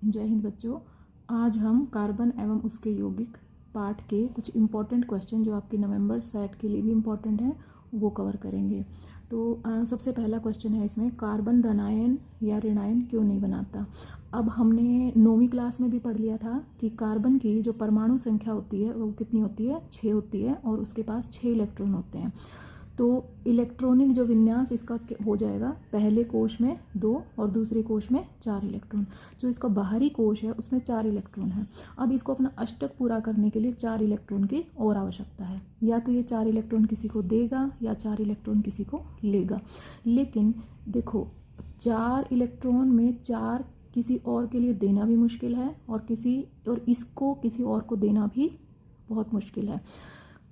जय हिंद बच्चों। आज हम कार्बन एवं उसके यौगिक पार्ट के कुछ इम्पॉर्टेंट क्वेश्चन जो आपके नवंबर सेट के लिए भी इम्पॉर्टेंट हैं वो कवर करेंगे। तो सबसे पहला क्वेश्चन है इसमें, कार्बन धनायन या ऋणायन क्यों नहीं बनाता। अब हमने 9वीं क्लास में भी पढ़ लिया था कि कार्बन की जो परमाणु संख्या होती है वो कितनी होती है, 6 होती है और उसके पास 6 इलेक्ट्रॉन होते हैं। तो इलेक्ट्रॉनिक जो विन्यास इसका हो जाएगा, पहले कोश में 2 और दूसरे कोश में 4 इलेक्ट्रॉन। जो इसका बाहरी कोश है उसमें 4 इलेक्ट्रॉन है। अब इसको अपना अष्टक पूरा करने के लिए 4 इलेक्ट्रॉन की और आवश्यकता है। या तो ये 4 इलेक्ट्रॉन किसी को देगा या 4 इलेक्ट्रॉन किसी को लेगा। लेकिन देखो, 4 इलेक्ट्रॉन में 4 किसी और के लिए देना भी मुश्किल है और इसको किसी और को देना भी बहुत मुश्किल है।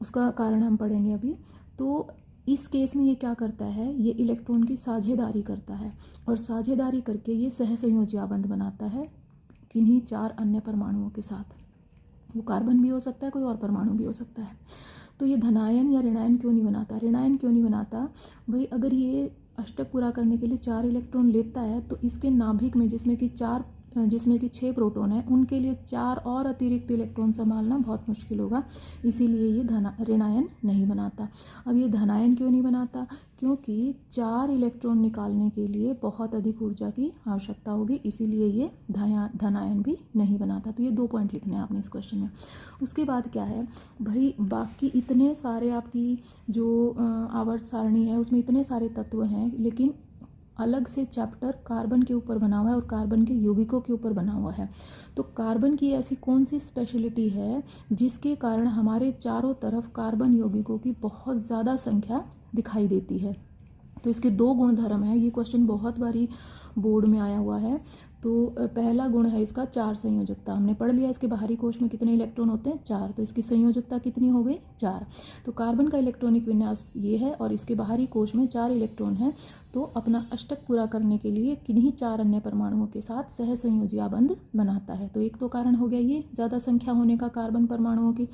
उसका कारण हम पढ़ेंगे अभी। तो इस केस में ये क्या करता है, ये इलेक्ट्रॉन की साझेदारी करता है और साझेदारी करके ये सहसंयोजी आबंध बनाता है किन्हीं 4 अन्य परमाणुओं के साथ। वो कार्बन भी हो सकता है, कोई और परमाणु भी हो सकता है। तो ये धनायन या ऋणायन क्यों नहीं बनाता। ऋणायन क्यों नहीं बनाता भाई, अगर ये अष्टक पूरा करने के लिए 4 इलेक्ट्रॉन लेता है तो इसके नाभिक में जिसमें कि 6 प्रोटॉन है, उनके लिए 4 और अतिरिक्त इलेक्ट्रॉन संभालना बहुत मुश्किल होगा। इसीलिए ये ऋणायन नहीं बनाता। अब ये धनायन क्यों नहीं बनाता, क्योंकि 4 इलेक्ट्रॉन निकालने के लिए बहुत अधिक ऊर्जा की आवश्यकता होगी, इसीलिए ये धनायन भी नहीं बनाता। तो ये 2 पॉइंट लिखने हैं आपने इस क्वेश्चन में। उसके बाद क्या है भाई, बाकी इतने सारे आपकी जो आवर्त सारणी है उसमें इतने सारे तत्व हैं, लेकिन अलग से चैप्टर कार्बन के ऊपर बना हुआ है और कार्बन के यौगिकों के ऊपर बना हुआ है। तो कार्बन की ऐसी कौन सी स्पेशलिटी है जिसके कारण हमारे चारों तरफ कार्बन यौगिकों की बहुत ज़्यादा संख्या दिखाई देती है। तो इसके 2 गुणधर्म हैं। ये क्वेश्चन बहुत बारी बोर्ड में आया हुआ है। तो पहला गुण है इसका 4 संयोजकता। हमने पढ़ लिया इसके बाहरी कोश में कितने इलेक्ट्रॉन होते हैं, 4। तो इसकी संयोजकता कितनी हो गई, 4। तो कार्बन का इलेक्ट्रॉनिक विन्यास ये है और इसके बाहरी कोश में 4 इलेक्ट्रॉन है। तो अपना अष्टक पूरा करने के लिए किन्हीं 4 अन्य परमाणुओं के साथ सहसंयोजी आबंध बनाता है। तो एक तो कारण हो गया ये ज़्यादा संख्या होने का कार्बन परमाणुओं की।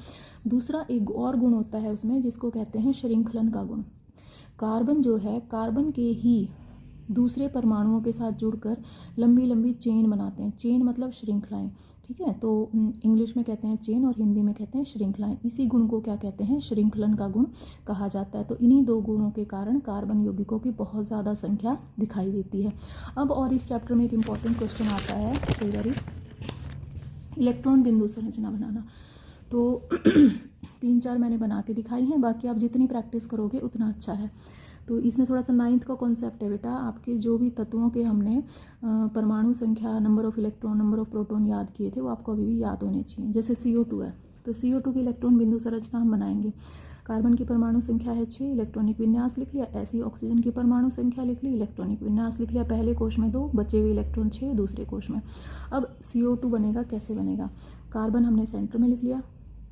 दूसरा एक और गुण होता है उसमें जिसको कहते हैं श्रृंखलन का गुण। कार्बन जो है, कार्बन के ही दूसरे परमाणुओं के साथ जुड़कर लंबी लंबी चेन बनाते हैं। चेन मतलब श्रृंखलाएं, ठीक है। तो इंग्लिश में कहते हैं चेन और हिंदी में कहते हैं श्रृंखलाएं। इसी गुण को क्या कहते हैं, श्रृंखलन का गुण कहा जाता है। तो इन्हीं 2 गुणों के कारण कार्बन यौगिकों की बहुत ज़्यादा संख्या दिखाई देती है। अब और इस चैप्टर में एक इम्पॉर्टेंट क्वेश्चन आता है कई बारी, इलेक्ट्रॉन बिंदु संरचना बनाना। तो 3-4 मैंने बना के दिखाई हैं, बाकी आप जितनी प्रैक्टिस करोगे उतना अच्छा है। तो इसमें थोड़ा सा 9th का कॉन्सेप्ट है बेटा, आपके जो भी तत्वों के हमने परमाणु संख्या, number of electron, number of proton याद किए थे वो आपको अभी भी याद होने चाहिए। जैसे CO2 है तो CO2 की इलेक्ट्रॉन बिंदु संरचना हम बनाएंगे। कार्बन की परमाणु संख्या है 6, इलेक्ट्रॉनिक विन्यास लिख लिया। ऐसी ऑक्सीजन की परमाणु संख्या लिख ली, इलेक्ट्रॉनिक विन्यास लिख लिया। पहले कोश में 2, बचे हुए इलेक्ट्रॉन 6 दूसरे कोश में। अब CO2 बनेगा, कैसे बनेगा, कार्बन हमने सेंटर में लिख लिया,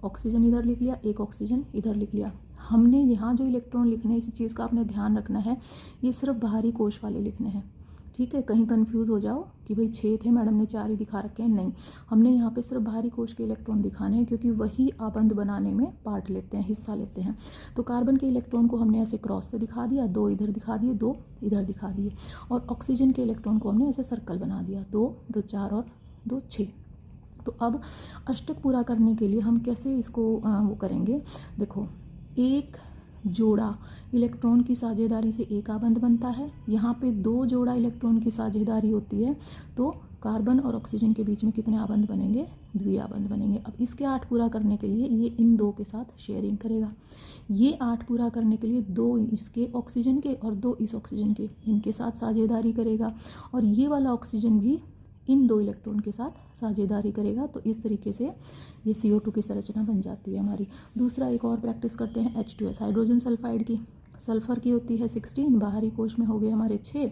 ऑक्सीजन इधर लिख लिया, एक ऑक्सीजन इधर लिख लिया। हमने यहाँ जो इलेक्ट्रॉन लिखने हैं, इस चीज़ का आपने ध्यान रखना है, ये सिर्फ बाहरी कोश वाले लिखने हैं, ठीक है। कहीं कंफ्यूज हो जाओ कि भाई 6 थे, मैडम ने 4 ही दिखा रखे हैं, नहीं। हमने यहाँ पे सिर्फ बाहरी कोश के इलेक्ट्रॉन दिखाने हैं क्योंकि वही आबंध बनाने में पार्ट लेते हैं, हिस्सा लेते हैं। तो कार्बन के इलेक्ट्रॉन को हमने ऐसे क्रॉस से दिखा दिया, 2 इधर दिखा दिए, 2 इधर दिखा दिए। और ऑक्सीजन के इलेक्ट्रॉन को हमने ऐसे सर्कल बना दिया, 2, 2 4 और 2 6। तो अब अष्टक पूरा करने के लिए हम कैसे इसको वो करेंगे, देखो, एक जोड़ा इलेक्ट्रॉन की साझेदारी से एक आबंध बनता है। यहाँ पे 2 जोड़ा इलेक्ट्रॉन की साझेदारी होती है, तो कार्बन और ऑक्सीजन के बीच में कितने आबंध बनेंगे, द्विआबंध बनेंगे। अब इसके 8 पूरा करने के लिए ये इन 2 के साथ शेयरिंग करेगा। ये 8 पूरा करने के लिए 2 इसके ऑक्सीजन के और 2 इस ऑक्सीजन के, इनके साथ साझेदारी करेगा। और ये वाला ऑक्सीजन भी इन 2 इलेक्ट्रॉन के साथ साझेदारी करेगा। तो इस तरीके से ये CO2 की संरचना बन जाती है हमारी। दूसरा एक और प्रैक्टिस करते हैं, H2S हाइड्रोजन सल्फाइड की। सल्फर की होती है 16, बाहरी कोश में हो गए हमारे 6।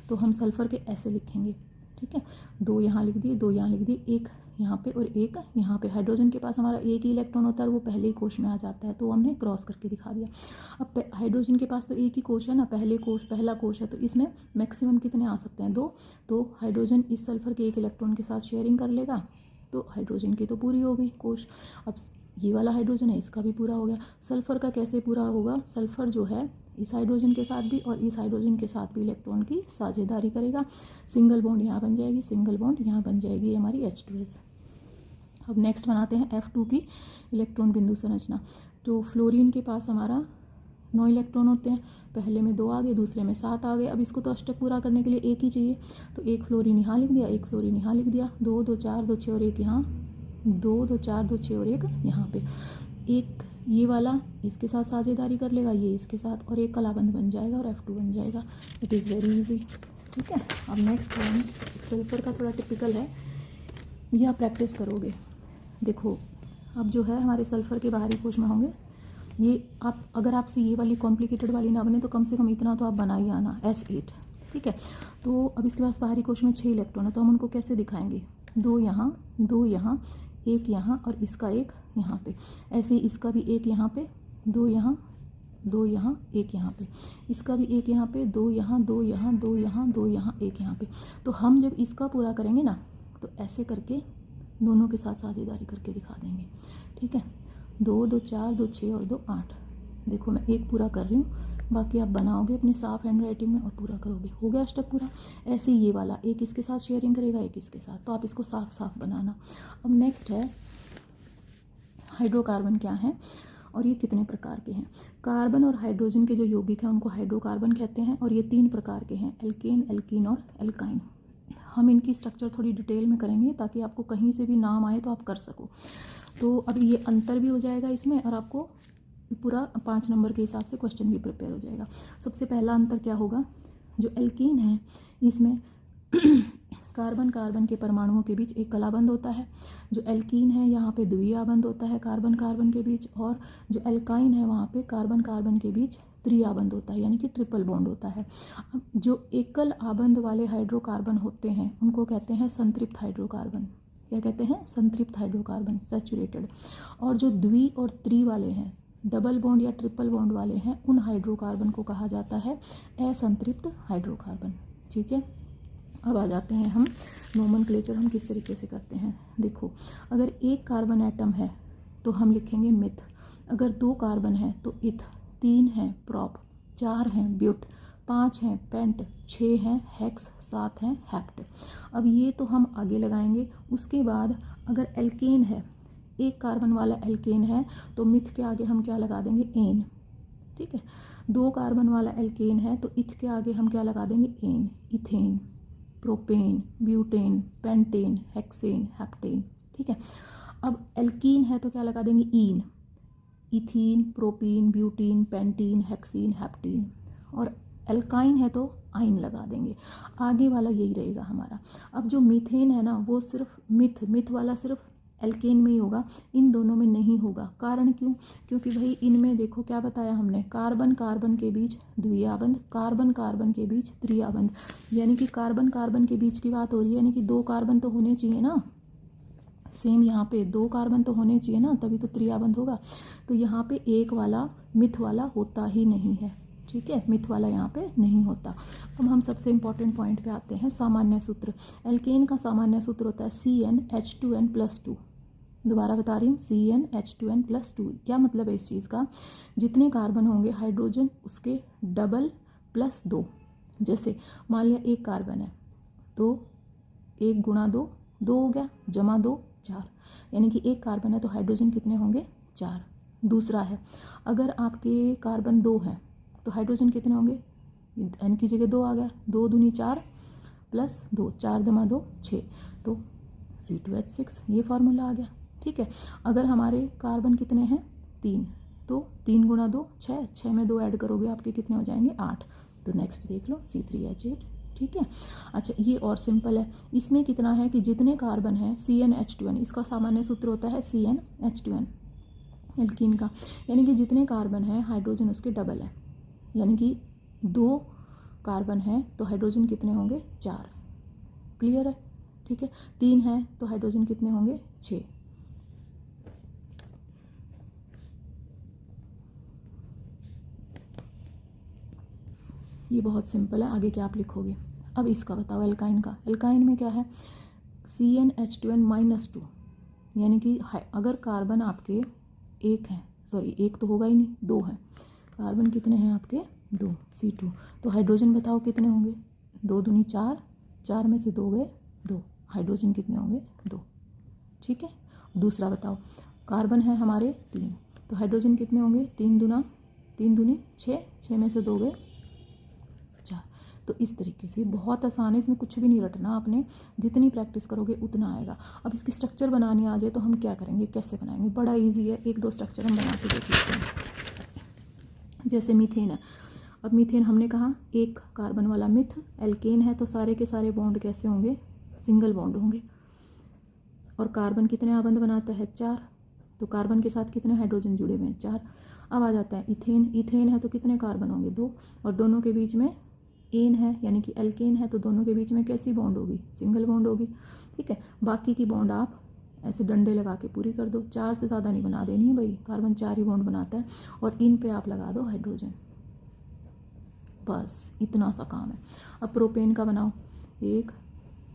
तो हम सल्फर के ऐसे लिखेंगे, ठीक है। 2 यहाँ लिख दिए, 2 यहाँ लिख दिए, एक यहाँ पे और एक यहाँ पे। हाइड्रोजन के पास हमारा एक ही इलेक्ट्रॉन होता है, वो पहले ही कोश में आ जाता है, तो हमने क्रॉस करके दिखा दिया। अब हाइड्रोजन के पास तो एक ही कोश है ना, पहला कोश है, तो इसमें मैक्सिमम कितने आ सकते हैं, 2। तो हाइड्रोजन इस सल्फर के एक इलेक्ट्रॉन के साथ शेयरिंग कर लेगा, तो हाइड्रोजन की तो पूरी हो गई कोश। अब ये वाला हाइड्रोजन है, इसका भी पूरा हो गया। सल्फर का कैसे पूरा होगा, सल्फर जो है इस हाइड्रोजन के साथ भी और इस हाइड्रोजन के साथ भी इलेक्ट्रॉन की साझेदारी करेगा। सिंगल बॉन्ड यहाँ बन जाएगी, सिंगल बॉन्ड यहाँ बन जाएगी, ये हमारी H2S। अब नेक्स्ट बनाते हैं F2 की इलेक्ट्रॉन बिंदु संरचना। तो फ्लोरीन के पास हमारा 9 इलेक्ट्रॉन होते हैं, पहले में 2 आ गए, दूसरे में 7 आ गए। अब इसको तो अष्टक पूरा करने के लिए एक ही चाहिए, तो एक फ्लोरीन यहाँ लिख दिया, एक फ्लोरीन यहाँ लिख दिया, 2 2 4 2 6 और एक यहाँ, 2 2 4 2 6 और एक यहाँ पे। एक ये वाला इसके साथ साझेदारी कर लेगा, ये इसके साथ, और एक कलाबंद बन जाएगा और F2 बन जाएगा। It is very easy. ठीक है, अब नेक्स्ट वन सल्फर का थोड़ा टिपिकल है, ये आप प्रैक्टिस करोगे। देखो अब जो है हमारे सल्फर के बाहरी कोश में होंगे ये, आप अगर आपसे ये वाली कॉम्प्लिकेटेड वाली ना बने तो कम से कम इतना तो आप बना ही आना, S8। ठीक है, तो अब इसके पास बाहरी कोश में 6 इलेक्ट्रॉन है, तो हम उनको कैसे दिखाएंगे, 2 यहाँ, 2 यहाँ, एक यहाँ और इसका एक यहाँ पे। ऐसे ही इसका भी एक यहाँ पे, 2 यहाँ, 2 यहाँ, एक यहाँ पे, इसका भी एक यहाँ पे, 2 यहाँ, 2 यहाँ, 2 यहाँ, 2 यहाँ, एक यहाँ पे। तो हम जब इसका पूरा करेंगे ना तो ऐसे करके दोनों के साथ साझेदारी करके दिखा देंगे। ठीक है, 2 2 4 2 6 और 2 8। देखो मैं एक पूरा कर रही हूँ, बाकी आप बनाओगे अपने साफ हैंड राइटिंग में और पूरा करोगे। हो गया अष्टक पूरा। ऐसे ही ये वाला एक इसके साथ शेयरिंग करेगा, एक इसके साथ, तो आप इसको साफ साफ बनाना। अब नेक्स्ट है हाइड्रोकार्बन क्या है और ये कितने प्रकार के हैं। कार्बन और हाइड्रोजन के जो यौगिक हैं उनको हाइड्रोकार्बन कहते हैं और ये 3 प्रकार के हैं, एल्केन, एल्कीन और एल्काइन। हम इनकी स्ट्रक्चर थोड़ी डिटेल में करेंगे ताकि आपको कहीं से भी नाम आए तो आप कर सको। तो अब ये अंतर भी हो जाएगा इसमें और आपको पूरा 5 नंबर के हिसाब से क्वेश्चन भी प्रिपेयर हो जाएगा। सबसे पहला अंतर क्या होगा, जो एल्कीन है इसमें कार्बन कार्बन के परमाणुओं के बीच एक कलाबंद होता है। जो एल्कीन है यहाँ पे द्वितीय आबंध होता है कार्बन कार्बन के बीच, और जो एल्काइन है वहाँ पे कार्बन कार्बन के बीच त्रि आबंध होता है, यानी कि ट्रिपल बॉन्ड होता है। अब जो एकल आबंध वाले हाइड्रोकार्बन होते हैं उनको कहते हैं संतृप्त हाइड्रोकार्बन। क्या कहते हैं, संतृप्त हाइड्रोकार्बन, सैचुरेटेड। और जो द्वि और त्रि वाले हैं, डबल बॉन्ड या ट्रिपल बॉन्ड वाले हैं, उन हाइड्रोकार्बन को कहा जाता है असंतृप्त हाइड्रोकार्बन। ठीक है, अब आ जाते हैं हम नोमेनक्लेचर हम किस तरीके से करते हैं। देखो अगर एक कार्बन एटम है तो हम लिखेंगे मिथ, अगर 2 कार्बन है तो इथ, 3 है प्रॉप, 4 हैं ब्यूट, 5 हैं पेंट, 6 हैं हेक्स, 7 हैं हेप्ट। अब ये तो हम आगे लगाएंगे। उसके बाद अगर एल्केन है, एक कार्बन वाला एल्केन है तो मिथ के आगे हम क्या लगा देंगे, एन। ठीक है, 2 कार्बन वाला एल्केन है तो इथ के आगे हम क्या लगा देंगे, एन, ethane, propane, butane, pentane, hexane, heptane. ठीक है, अब एल्कीन है तो क्या लगा देंगे, ईन, ethene, propene, butene, pentene, hexene, heptene. और एल्काइन है तो आइन लगा देंगे। आगे वाला यही रहेगा हमारा। अब जो मीथेन है ना वो सिर्फ मिथ वाला सिर्फ एल्केन में ही होगा, इन दोनों में नहीं होगा। कारण क्यों, क्योंकि भाई इनमें देखो क्या बताया हमने, कार्बन कार्बन के बीच द्विआबंध, कार्बन कार्बन के बीच त्रिआबंध, यानी कि कार्बन कार्बन के बीच की बात हो रही है, यानी कि 2 कार्बन तो होने चाहिए ना। सेम यहाँ पे 2 कार्बन तो होने चाहिए ना, तभी तो त्रिआबंध होगा। तो यहाँ पे एक वाला मिथ वाला होता ही नहीं है। ठीक है, मिथ वाला यहाँ पे नहीं होता। अब हम सबसे इंपॉर्टेंट पॉइंट पे आते हैं, सामान्य सूत्र। एल्केन का सामान्य सूत्र होता है CnH2n+2। दोबारा बता रही हूँ, CnH2n+2। क्या मतलब है इस चीज़ का, जितने कार्बन होंगे हाइड्रोजन उसके डबल प्लस 2। जैसे मान लिया एक कार्बन है तो 1 गुणा 2, 2 हो गया, जमा 2 4, यानी कि एक कार्बन है तो हाइड्रोजन कितने होंगे, 4। दूसरा है अगर आपके कार्बन 2 हैं तो हाइड्रोजन कितने होंगे, एन की जगह 2 आ गया, 2 दूनी 4 प्लस 2, 4 जमा 2 6, तो C2H6, ये फार्मूला आ गया। ठीक है, अगर हमारे कार्बन कितने हैं 3, तो 3 गुणा 2 6, 6 में 2 ऐड करोगे आपके कितने हो जाएंगे 8। तो नेक्स्ट देख लो C3H8। ठीक है, अच्छा ये और सिंपल है, इसमें कितना है कि जितने कार्बन हैं CnH2n, इसका सामान्य सूत्र होता है CnH2n एल्कीन का, यानी कि जितने कार्बन हैं हाइड्रोजन उसके डबल है, यानी कि 2 कार्बन है तो हाइड्रोजन कितने होंगे 4। क्लियर है, ठीक है। 3 है तो हाइड्रोजन कितने होंगे 6। ये बहुत सिंपल है, आगे क्या आप लिखोगे। अब इसका बताओ एल्काइन का। एल्काइन में क्या है CnH2n-2, यानी कि अगर कार्बन आपके 1 हैं, सॉरी 1 तो होगा ही नहीं, 2 हैं, कार्बन कितने हैं आपके 2 C2। तो हाइड्रोजन बताओ कितने होंगे, 2 दूनी 4, 4 में से 2 गए 2, हाइड्रोजन कितने होंगे 2। ठीक है, दूसरा बताओ, कार्बन है हमारे 3, तो हाइड्रोजन कितने होंगे, 3 दूनी 6, 6 में से 2 गए 4। तो इस तरीके से बहुत आसान है, इसमें कुछ भी नहीं रटना आपने, जितनी प्रैक्टिस करोगे उतना आएगा। अब इसकी स्ट्रक्चर बनानी आ जाए तो हम क्या करेंगे, कैसे बनाएंगे, बड़ा इजी है, 1-2 स्ट्रक्चर हम बना के देख लेते हैं। जैसे मीथेन है, अब मीथेन हमने कहा एक कार्बन वाला मिथ, एल्केन है तो सारे के सारे बॉन्ड कैसे होंगे, सिंगल बॉन्ड होंगे। और कार्बन कितने आबंध बनाता है 4, तो कार्बन के साथ कितने हाइड्रोजन जुड़े हुए हैं 4। अब आ जाता है इथेन, इथेन है तो कितने कार्बन होंगे 2, और दोनों के बीच में एन है यानी कि एल्केन है तो दोनों के बीच में कैसी बॉन्ड होगी, सिंगल बॉन्ड होगी। ठीक है, बाकी की बॉन्ड आप ऐसे डंडे लगा के पूरी कर दो, 4 से ज़्यादा नहीं बना देनी है भाई, कार्बन 4 ही बॉन्ड बनाता है, और इन पे आप लगा दो हाइड्रोजन, बस इतना सा काम है। अब प्रोपेन का बनाओ, 1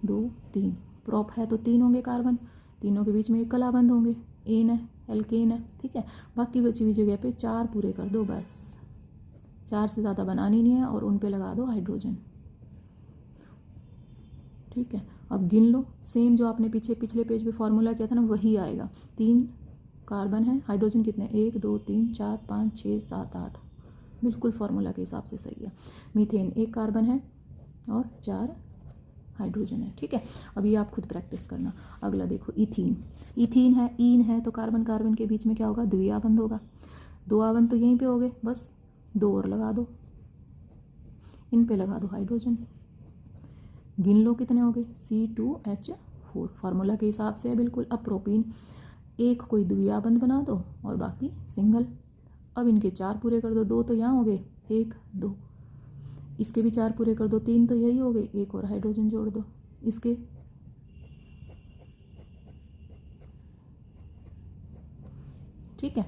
2 3, प्रोप है तो 3 होंगे कार्बन, तीनों के बीच में एक कलाबंद होंगे, एन है एल्केन है। ठीक है, बाकी बची हुई जगह पे 4 पूरे कर दो, बस 4 से ज़्यादा बनानी नहीं है, और उन पे लगा दो हाइड्रोजन। ठीक है, अब गिन लो, सेम जो आपने पिछले पेज पे फॉर्मूला किया था ना वही आएगा। 3 कार्बन है, हाइड्रोजन कितने, 1 2 3 4 5 6 7 8, बिल्कुल फार्मूला के हिसाब से सही है। मीथेन 1 कार्बन है और 4 हाइड्रोजन है। ठीक है, अब ये आप खुद प्रैक्टिस करना। अगला देखो इथीन, इथीन है, ईन है तो कार्बन कार्बन के बीच में क्या होगा, द्विआबंध होगा, 2 आबंध तो यहीं पे हो गए, बस 2 और लगा दो, इन पे लगा दो हाइड्रोजन। गिन लो कितने हो गए, C2H4, फार्मूला के हिसाब से है बिल्कुल। अब प्रोपीन, एक कोई द्विआबंध बना दो और बाकी सिंगल। अब इनके 4 पूरे कर दो, 2 तो यहाँ हो गए, 1 2, इसके भी 4 पूरे कर दो, 3 तो यही हो गए, एक और हाइड्रोजन जोड़ दो इसके। ठीक है,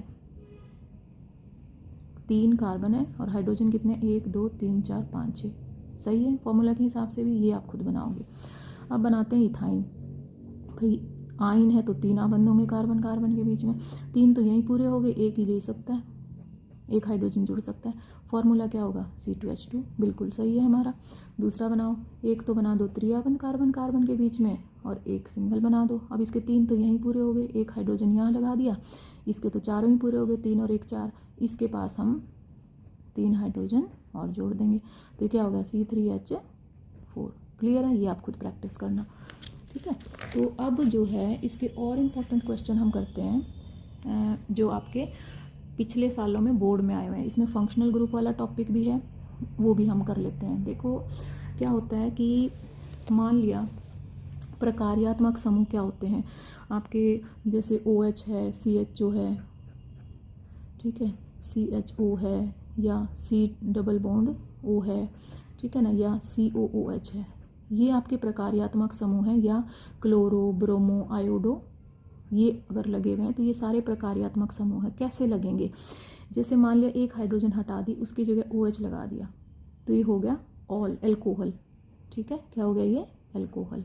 3 कार्बन है और हाइड्रोजन कितने, 1 2 3 4 5 6, सही है, फॉर्मूला के हिसाब से भी। ये आप खुद बनाओगे। अब बनाते हैं इथाइन, भाई आइन है तो 3 आबंध होंगे कार्बन कार्बन के बीच में, 3 तो यहीं पूरे हो गए, एक ही ले सकता है, एक हाइड्रोजन जुड़ सकता है, फॉर्मूला क्या होगा, C2H2, बिल्कुल सही है हमारा। दूसरा बनाओ, एक तो बना दो त्रिआबंध कार्बन कार्बन के बीच में और एक सिंगल बना दो। अब इसके 3 तो यहीं पूरे हो गए, एक हाइड्रोजन यहाँ लगा दिया, इसके तो 4 ही पूरे हो गए, 3 और 1 4, इसके पास हम 3 हाइड्रोजन और जोड़ देंगे, तो क्या होगा C3H4। क्लियर है, ये आप खुद प्रैक्टिस करना। ठीक है, तो अब जो है इसके और इम्पोर्टेंट क्वेश्चन हम करते हैं जो आपके पिछले सालों में बोर्ड में आए हुए हैं। इसमें फंक्शनल ग्रुप वाला टॉपिक भी है, वो भी हम कर लेते हैं। देखो क्या होता है कि मान लिया प्रकार्यात्मक समूह क्या होते हैं आपके, जैसे OH है, CHO है, ठीक है, CHO है, या C डबल बॉन्ड O है, ठीक है ना, या COOH है, ये आपके प्रकार्यात्मक समूह हैं। या क्लोरो, ब्रोमो, आयोडो, ये अगर लगे हुए हैं तो ये सारे प्रकार्यात्मक समूह हैं। कैसे लगेंगे, जैसे मान लिया एक हाइड्रोजन हटा दी, उसकी जगह OH लगा दिया, तो ये हो गया ऑल एल्कोहल। ठीक है, क्या हो गया, ये एल्कोहल,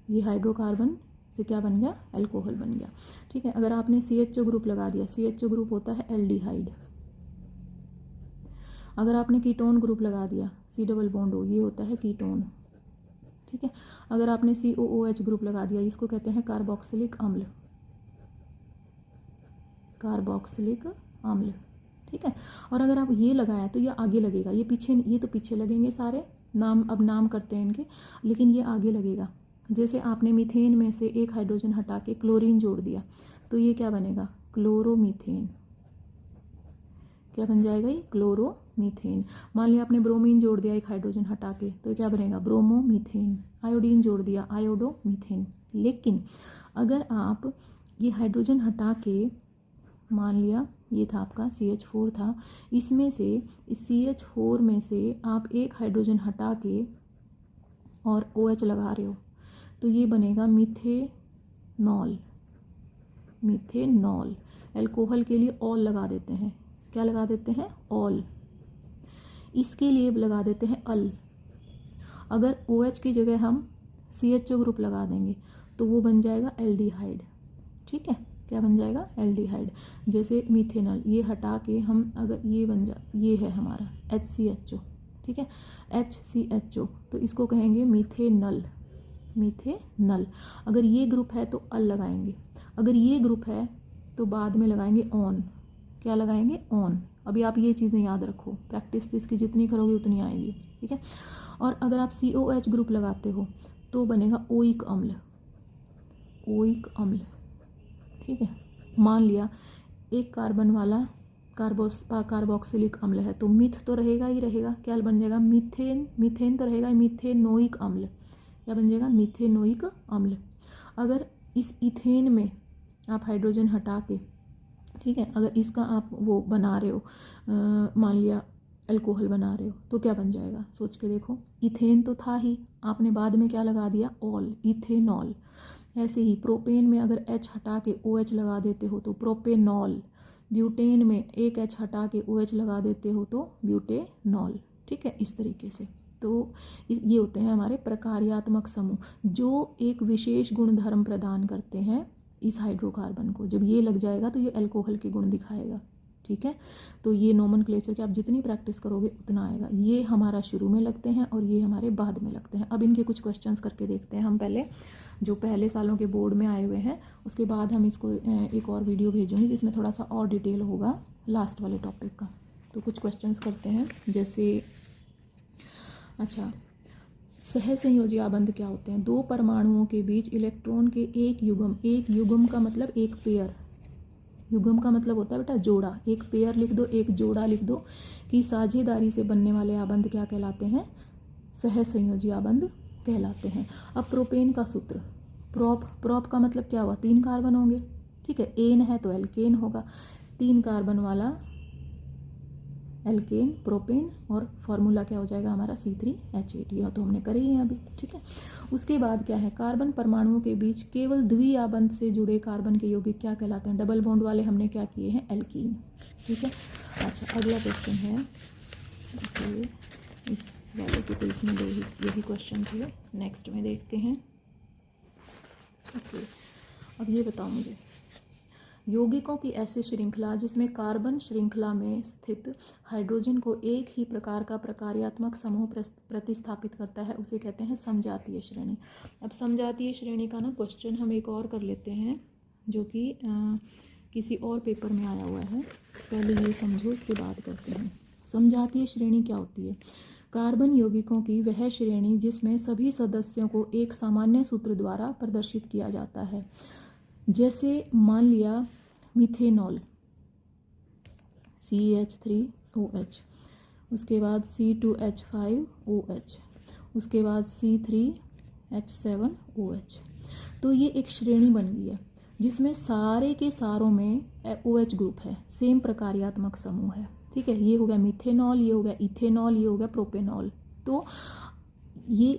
ये हाइड्रोकार्बन से क्या बन गया, एल्कोहल बन गया। ठीक है, अगर आपने CHO ग्रुप लगा दिया, CHO ग्रुप होता है एल्डिहाइड। अगर आपने कीटोन ग्रुप लगा दिया, C डबल बॉन्ड O, ये होता है कीटोन। ठीक है, अगर आपने COOH ग्रुप लगा दिया, इसको कहते हैं कार्बोक्सिलिक अम्ल, कार्बोक्सिलिक अम्ल। ठीक है, और अगर आप ये लगाया तो ये आगे लगेगा, ये पीछे, ये तो पीछे लगेंगे सारे नाम, अब नाम करते हैं इनके, लेकिन ये आगे लगेगा। जैसे आपने मीथेन में से एक हाइड्रोजन हटा के क्लोरीन जोड़ दिया, तो ये क्या बनेगा, क्लोरोमीथेन। क्या बन जाएगा, ये क्लोरोमीथेन। मान लिया आपने ब्रोमीन जोड़ दिया एक हाइड्रोजन हटा के, तो क्या बनेगा, ब्रोमोमीथेन। आयोडीन जोड़ दिया, आयोडोमीथेन। लेकिन अगर आप ये हाइड्रोजन हटा के, मान लिया ये था आपका CH4 था, इसमें से इस CH4 में से आप एक हाइड्रोजन हटा के और OH लगा रहे हो, तो ये बनेगा मिथेनॉल। मिथेनॉल, एल्कोहल के लिए ऑल लगा देते हैं, क्या लगा देते हैं, ऑल। इसके लिए लगा देते हैं अल। अगर OH की जगह हम CHO ग्रुप लगा देंगे तो वो बन जाएगा एल्डिहाइड। ठीक है, क्या बन जाएगा, एल्डिहाइड। जैसे मीथेनॉल, ये हटा के हम अगर ये बन ये है हमारा HCHO, ठीक है, HCHO, तो इसको कहेंगे मीथेनल, मीथेनल। अगर ये ग्रुप है तो अल लगाएंगे, अगर ये ग्रुप है तो बाद में लगाएंगे ऑन, क्या लगाएंगे, ऑन। अभी आप ये चीज़ें याद रखो, प्रैक्टिस इसकी जितनी करोगे उतनी आएगी, ठीक है। और अगर आप COH ग्रुप लगाते हो तो बनेगा ओइक अम्ल, ओइक अम्ल, ठीक है। मान लिया एक कार्बन वाला कार्बोक्सिलिक अम्ल है तो मिथ तो रहेगा ही रहेगा, क्या बन जाएगा, मीथेन, मीथेन तो रहेगा, मीथेनोइक अम्ल, क्या बन जाएगा, मीथेनोइक अम्ल। अगर इस इथेन में आप हाइड्रोजन हटा के, ठीक है, अगर इसका आप वो बना रहे हो, मान लिया अल्कोहल बना रहे हो तो क्या बन जाएगा, सोच के देखो। इथेन तो था ही, आपने बाद में क्या लगा दिया, ऑल, इथेनॉल। ऐसे ही प्रोपेन में अगर H हटा के OH लगा देते हो तो प्रोपेनॉल, ब्यूटेन में एक H हटा के OH लगा देते हो तो ब्यूटेनॉल, ठीक है। इस तरीके से तो ये होते हैं हमारे प्रकार्यात्मक समूह जो एक विशेष गुणधर्म प्रदान करते हैं इस हाइड्रोकार्बन को। जब ये लग जाएगा तो ये अल्कोहल के गुण दिखाएगा, ठीक है। तो ये नोमेनक्लेचर की आप जितनी प्रैक्टिस करोगे उतना आएगा। ये हमारा शुरू में लगते हैं और ये हमारे बाद में लगते हैं। अब इनके कुछ क्वेश्चंस करके देखते हैं हम, पहले जो पहले सालों के बोर्ड में आए हुए हैं, उसके बाद हम इसको एक और वीडियो भेजूंगी जिसमें थोड़ा सा और डिटेल होगा लास्ट वाले टॉपिक का। तो कुछ क्वेश्चंस करते हैं, जैसे अच्छा, सहसंयोजी आबंध क्या होते हैं, दो परमाणुओं के बीच इलेक्ट्रॉन के एक युग्म, एक युग्म का मतलब एक पेयर, युग्म का मतलब होता है बेटा जोड़ा, एक पेयर लिख दो, एक जोड़ा लिख दो, कि साझेदारी से बनने वाले आबंध क्या कहलाते हैं, सहसंयोजी आबंध कहलाते हैं। अब प्रोपेन का सूत्र, प्रोप का मतलब क्या हुआ, 3 कार्बन होंगे, ठीक है, एन है तो एल्केन होगा, 3 कार्बन वाला एल्केन प्रोपेन, और फॉर्मूला क्या हो जाएगा हमारा C3H8, यह तो हमने करी है अभी, ठीक है। उसके बाद क्या है, कार्बन परमाणुओं के बीच केवल द्विआबंध से जुड़े कार्बन के यौगिक क्या कहलाते हैं, डबल बॉन्ड वाले हमने क्या किए हैं, एल्कीन, ठीक है। अच्छा, अगला क्वेश्चन है, इस वाले के तो इसमें यही क्वेश्चन थे, नेक्स्ट में देखते हैं। ओके, अब ये बताओ मुझे, यौगिकों की ऐसी श्रृंखला जिसमें कार्बन श्रृंखला में स्थित हाइड्रोजन को एक ही प्रकार का प्रकार्यात्मक समूह प्रतिस्थापित करता है, उसे कहते हैं समजातीय श्रेणी। अब समजातीय श्रेणी का ना क्वेश्चन हम एक और कर लेते हैं जो कि किसी और पेपर में आया हुआ है, पहले ये समझो उसके बाद करते हैं। समजातीय श्रेणी क्या होती है, कार्बन यौगिकों की वह श्रेणी जिसमें सभी सदस्यों को एक सामान्य सूत्र द्वारा प्रदर्शित किया जाता है। जैसे मान लिया मीथेनॉल CH3OH, उसके बाद C2H5OH, उसके बाद C3H7OH, तो ये एक श्रेणी बन गई है जिसमें सारे के सारों में OH ग्रुप है, सेम प्रकार्यात्मक समूह है, ठीक है। ये हो गया मीथेनॉल, ये हो गया इथेनॉल, ये हो गया प्रोपेनॉल, तो ये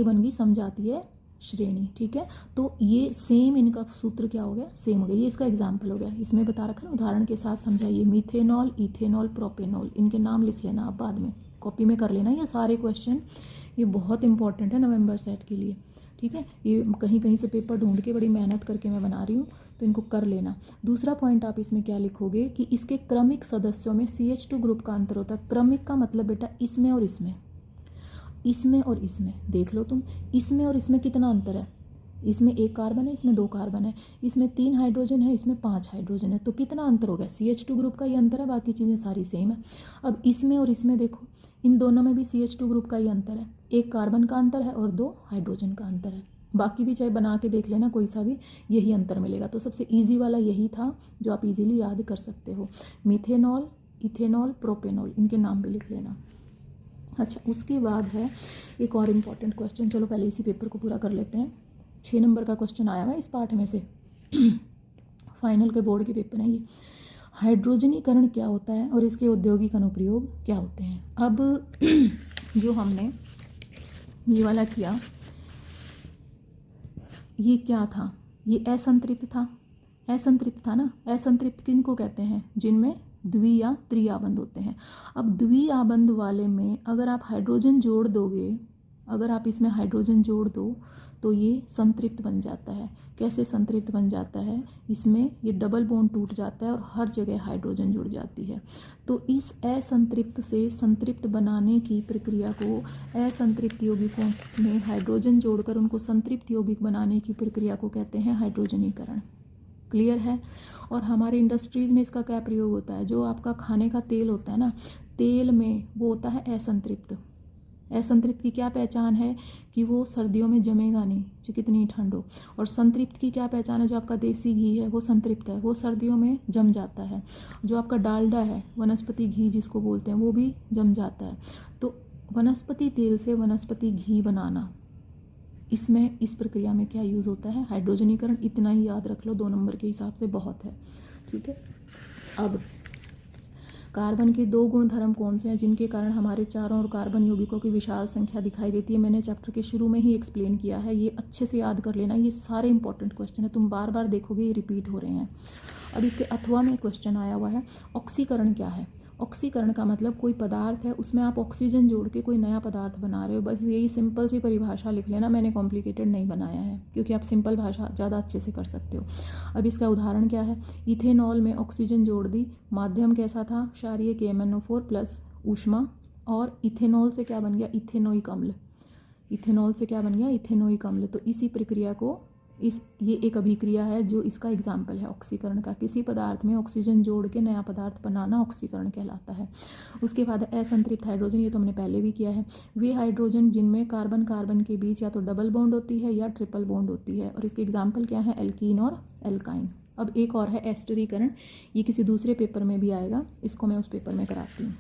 बन गई समजातीय श्रेणी, ठीक है। तो ये सेम, इनका सूत्र क्या हो गया, सेम हो गया। ये इसका एग्जाम्पल हो गया, इसमें बता रखा है, उदाहरण के साथ समझाइए, मीथेनॉल, इथेनॉल, प्रोपेनॉल, इनके नाम लिख लेना, आप बाद में कॉपी में कर लेना ये सारे क्वेश्चन, ये बहुत इंपॉर्टेंट है नवंबर सेट के लिए, ठीक है। ये कहीं कहीं से पेपर ढूंढ के बड़ी मेहनत करके मैं बना रही हूँ, तो इनको कर लेना। दूसरा पॉइंट आप इसमें क्या लिखोगे कि इसके क्रमिक सदस्यों में CH2 ग्रुप का अंतर होता है। क्रमिक का मतलब बेटा इसमें और इसमें, इसमें और इसमें, देख लो तुम, इसमें और इसमें कितना अंतर है, इसमें 1 कार्बन है, इसमें 2 कार्बन है, इसमें 3 हाइड्रोजन है, इसमें 5 हाइड्रोजन है, तो कितना अंतर हो गया, CH2 ग्रुप का ही अंतर है, बाकी चीज़ें सारी सेम है। अब इसमें और इसमें देखो, इन दोनों में भी CH2 ग्रुप का ही अंतर है, 1 कार्बन का अंतर है और 2 हाइड्रोजन का अंतर है। बाकी भी चाहे बना के देख लेना, कोई सा भी यही अंतर मिलेगा। तो सबसे ईजी वाला यही था जो आप इजीली याद कर सकते हो, मीथेनॉल, इथेनॉल, प्रोपेनॉल, इनके नाम भी लिख लेना। अच्छा, उसके बाद है एक और इम्पॉर्टेंट क्वेश्चन, चलो पहले इसी पेपर को पूरा कर लेते हैं। 6 नंबर का क्वेश्चन आया हुआ है इस पार्ट में से, फाइनल के बोर्ड के पेपर है ये। हाइड्रोजनीकरण क्या होता है और इसके औद्योगिक अनुप्रयोग क्या होते हैं। अब जो हमने ये वाला किया, ये क्या था, ये असंतृप्त था, असंतृप्त था ना। असंतृप्त किन को कहते हैं, जिनमें द्वि या त्रिआबंध होते हैं। अब द्विआबंध वाले में अगर आप हाइड्रोजन जोड़ दोगे, अगर आप इसमें हाइड्रोजन जोड़ दो तो ये संतृप्त बन जाता है। कैसे संतृप्त बन जाता है, इसमें ये डबल बॉन्ड टूट जाता है और हर जगह हाइड्रोजन जुड़ जाती है। तो इस असंतृप्त से संतृप्त बनाने की प्रक्रिया को, असंतृप्त यौगिकों में हाइड्रोजन जोड़कर उनको संतृप्त यौगिक बनाने की प्रक्रिया को कहते हैं हाइड्रोजनीकरण। क्लियर है। और हमारे इंडस्ट्रीज़ में इसका क्या प्रयोग होता है, जो आपका खाने का तेल होता है ना, तेल में वो होता है असंतृप्त। असंतृप्त की क्या पहचान है कि वो सर्दियों में जमेगा नहीं, जो कितनी ठंड हो। और संतृप्त की क्या पहचान है, जो आपका देसी घी है वो संतृप्त है, वो सर्दियों में जम जाता है। जो आपका डालडा है, वनस्पति घी जिसको बोलते हैं, वो भी जम जाता है। तो वनस्पति तेल से वनस्पति घी बनाना, इसमें इस प्रक्रिया में क्या यूज़ होता है, हाइड्रोजनीकरण। इतना ही याद रख लो, 2 नंबर के हिसाब से बहुत है। ठीक है। अब कार्बन के 2 गुणधर्म कौन से हैं जिनके कारण हमारे चारों ओर कार्बन यौगिकों की विशाल संख्या दिखाई देती है। मैंने चैप्टर के शुरू में ही एक्सप्लेन किया है, ये अच्छे से याद कर लेना। ये सारे इंपॉर्टेंट क्वेश्चन है, तुम बार बार देखोगे ये रिपीट हो रहे हैं। अब इसके अथवा में क्वेश्चन आया हुआ है, ऑक्सीकरण क्या है। ऑक्सीकरण का मतलब कोई पदार्थ है, उसमें आप ऑक्सीजन जोड़ के कोई नया पदार्थ बना रहे हो। बस यही सिंपल सी परिभाषा लिख लेना, मैंने कॉम्प्लिकेटेड नहीं बनाया है, क्योंकि आप सिंपल भाषा ज़्यादा अच्छे से कर सकते हो। अब इसका उदाहरण क्या है, इथेनॉल में ऑक्सीजन जोड़ दी, माध्यम कैसा था, क्षारीय KMnO4 प्लस ऊष्मा, और इथेनॉल से क्या बन गया, इथेनोइक अम्ल। इथेनॉल से क्या बन गया, इथेनोइक अम्ल। तो इसी प्रक्रिया को ये एक अभिक्रिया है जो इसका एग्जाम्पल है ऑक्सीकरण का। किसी पदार्थ में ऑक्सीजन जोड़ के नया पदार्थ बनाना ऑक्सीकरण कहलाता है। उसके बाद असंतृप्त हाइड्रोजन, ये तो हमने पहले भी किया है। वे हाइड्रोजन जिनमें कार्बन कार्बन के बीच या तो डबल बॉन्ड होती है या ट्रिपल बॉन्ड होती है, और इसके एग्जाम्पल क्या है, एल्कीन और एल्काइन। अब एक और है एस्टरीकरण, ये किसी दूसरे पेपर में भी आएगा, इसको मैं उस पेपर में कराती हूँ।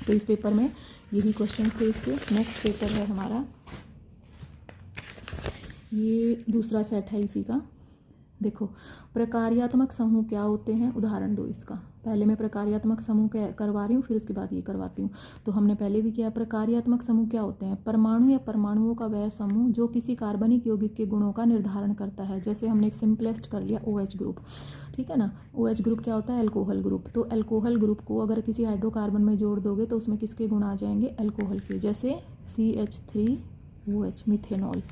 तो इस पेपर में यही क्वेश्चन थे इसके। नेक्स्ट पेपर है हमारा, ये दूसरा सेट है इसी का। देखो, प्रकार्यात्मक समूह क्या होते हैं, उदाहरण दो इसका। पहले मैं प्रकार्यात्मक समूह करवा रही हूँ, फिर उसके बाद ये करवाती हूँ। तो हमने पहले भी किया, प्रकार्यात्मक समूह क्या होते हैं, परमाणु या परमाणुओं का वह समूह जो किसी कार्बनिक यौगिक के गुणों का निर्धारण करता है। जैसे हमने एक सिंपलेस्ट कर लिया OH ग्रुप, ठीक है ना। OH ग्रुप क्या होता है, एल्कोहल ग्रुप। तो एल्कोहल ग्रुप को अगर किसी हाइड्रोकार्बन में जोड़ दोगे तो उसमें किसके गुण आ जाएंगे, एल्कोहल के। जैसे CH3OH मिथेनॉल,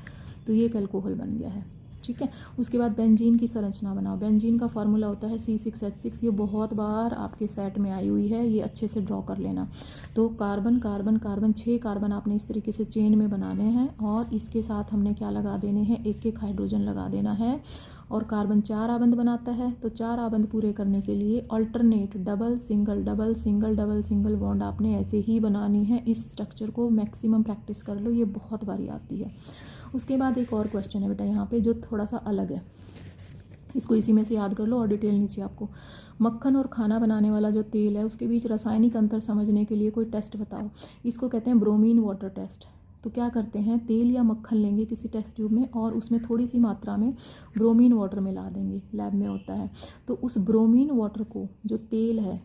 तो ये एक एल्कोहल बन गया है। ठीक है। उसके बाद बेंजीन की संरचना बनाओ। बेंजीन का फार्मूला होता है C6H6, ये बहुत बार आपके सेट में आई हुई है, ये अच्छे से ड्रॉ कर लेना। तो कार्बन कार्बन कार्बन, 6 कार्बन आपने इस तरीके से चेन में बनाने हैं, और इसके साथ हमने क्या लगा देने हैं, एक एक हाइड्रोजन लगा देना है। और कार्बन 4 आबंध बनाता है, तो 4 आबंध पूरे करने के लिए alternate double single double single double single bond आपने ऐसे ही बनानी है। इस स्ट्रक्चर को मैक्सिमम प्रैक्टिस कर लो, ये बहुत बारी आती है। उसके बाद एक और क्वेश्चन है बेटा यहाँ पे जो थोड़ा सा अलग है, इसको इसी में से याद कर लो और डिटेल नीचे आपको। मक्खन और खाना बनाने वाला जो तेल है उसके बीच रासायनिक अंतर समझने के लिए कोई टेस्ट बताओ। इसको कहते हैं ब्रोमीन वाटर टेस्ट। तो क्या करते हैं, तेल या मक्खन लेंगे किसी टेस्ट ट्यूब में और उसमें थोड़ी सी मात्रा में ब्रोमीन वाटर मिला देंगे, लैब में होता है। तो उस ब्रोमीन वाटर को, जो तेल है,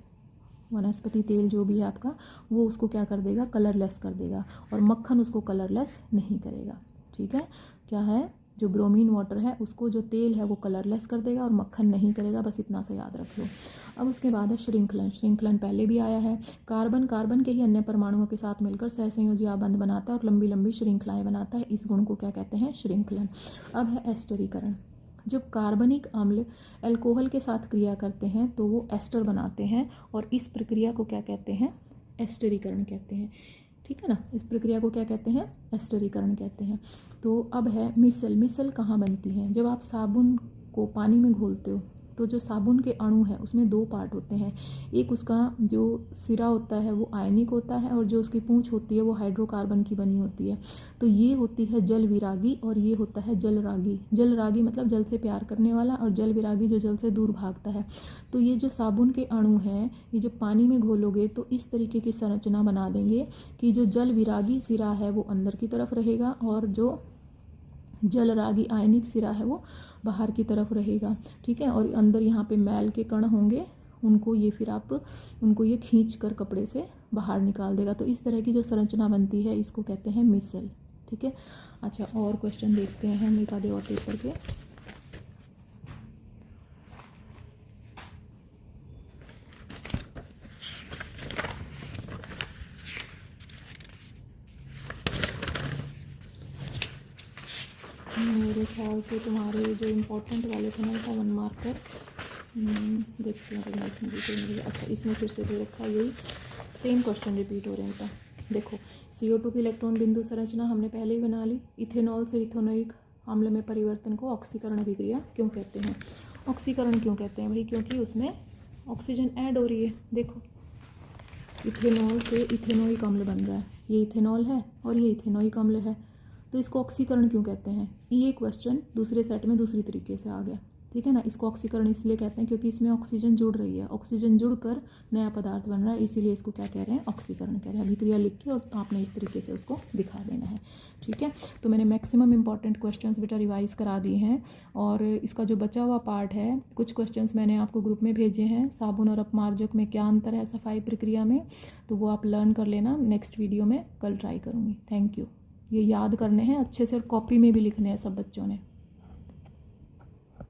वनस्पति तेल जो भी है आपका, वो उसको क्या कर देगा, कलरलेस कर देगा, और मक्खन उसको कलरलेस नहीं करेगा। ठीक है। क्या है, जो ब्रोमीन वाटर है उसको, जो तेल है वो कलरलेस कर देगा और मक्खन नहीं करेगा, बस इतना सा याद रख लो। अब उसके बाद है श्रृंखलन। श्रृंखलन पहले भी आया है। कार्बन कार्बन के ही अन्य परमाणुओं के साथ मिलकर सहसंयोजी आबंध बनाता है और लंबी लंबी श्रृंखलाएं बनाता है, इस गुण को क्या कहते हैं, श्रृंखलन। अब है एस्टरीकरण। जब कार्बनिक अम्ल अल्कोहल के साथ क्रिया करते हैं तो वो एस्टर बनाते हैं, और इस प्रक्रिया को क्या कहते हैं, एस्टरीकरण कहते हैं। ठीक है ना, इस प्रक्रिया को क्या कहते हैं, एस्टरीकरण कहते हैं। तो अब है मिसल। मिसल कहाँ बनती है, जब आप साबुन को पानी में घोलते हो तो जो साबुन के अणु है उसमें 2 पार्ट होते हैं। एक उसका जो सिरा होता है वो आयनिक होता है, और जो उसकी पूंछ होती है वो हाइड्रोकार्बन की बनी होती है। तो ये होती है जल विरागी और ये होता है जल रागी। जल रागी मतलब जल से प्यार करने वाला, और जल विरागी जो जल से दूर भागता है। तो ये जो साबुन के अणु हैं, ये जब पानी में घोलोगे तो इस तरीके की संरचना बना देंगे कि जो जल विरागी सिरा है वो अंदर की तरफ रहेगा, और जो जल रागी आयनिक सिरा है वो बाहर की तरफ रहेगा। ठीक है। और अंदर यहाँ पे मैल के कण होंगे, उनको ये फिर आप उनको ये खींच कर कपड़े से बाहर निकाल देगा। तो इस तरह की जो संरचना बनती है इसको कहते हैं मिसल। ठीक है। अच्छा, और क्वेश्चन देखते हैं हम एक आधे और पेपर के। ख्याल से तुम्हारे जो इम्पोर्टेंट वाले थे ना था 1 मार्कर, देखती हूँ अगर मैं इसमें डिटेल मिली। अच्छा, इसमें फिर से दे रखा है, यही सेम क्वेश्चन रिपीट हो रहे हैं। तो देखो, CO2 की इलेक्ट्रॉन बिंदु संरचना हमने पहले ही बना ली। इथेनॉल से इथेनोइक अम्ल में परिवर्तन को ऑक्सीकरण अभिक्रिया क्यों कहते हैं? ऑक्सीकरण क्यों कहते हैं भाई? क्योंकि उसमें ऑक्सीजन ऐड हो रही है। देखो, इथेनॉल से इथेनोइक अम्ल बन रहा है, ये इथेनॉल है और ये इथेनोइक अम्ल है, तो इसको ऑक्सीकरण क्यों कहते हैं? ये क्वेश्चन दूसरे सेट में दूसरी तरीके से आ गया, ठीक है ना। इसको ऑक्सीकरण इसलिए कहते हैं क्योंकि इसमें ऑक्सीजन जुड़ रही है, ऑक्सीजन जुड़कर नया पदार्थ बन रहा है, इसीलिए इसको क्या कह रहे हैं? ऑक्सीकरण कह रहे हैं। अभिक्रिया लिख के और आपने इस तरीके से उसको दिखा देना है, ठीक है। तो मैंने मैक्सिमम इंपॉर्टेंट क्वेश्चंस बेटा रिवाइज करा दिए हैं, और इसका जो बचा हुआ पार्ट है, कुछ क्वेश्चंस मैंने आपको ग्रुप में भेजे हैं। साबुन और अपमार्जक में क्या अंतर है सफाई प्रक्रिया में, तो वो आप लर्न कर लेना। नेक्स्ट वीडियो में कल ट्राई करूँगी। Thank you. ये याद करने हैं अच्छे से और कॉपी में भी लिखने हैं सब बच्चों ने।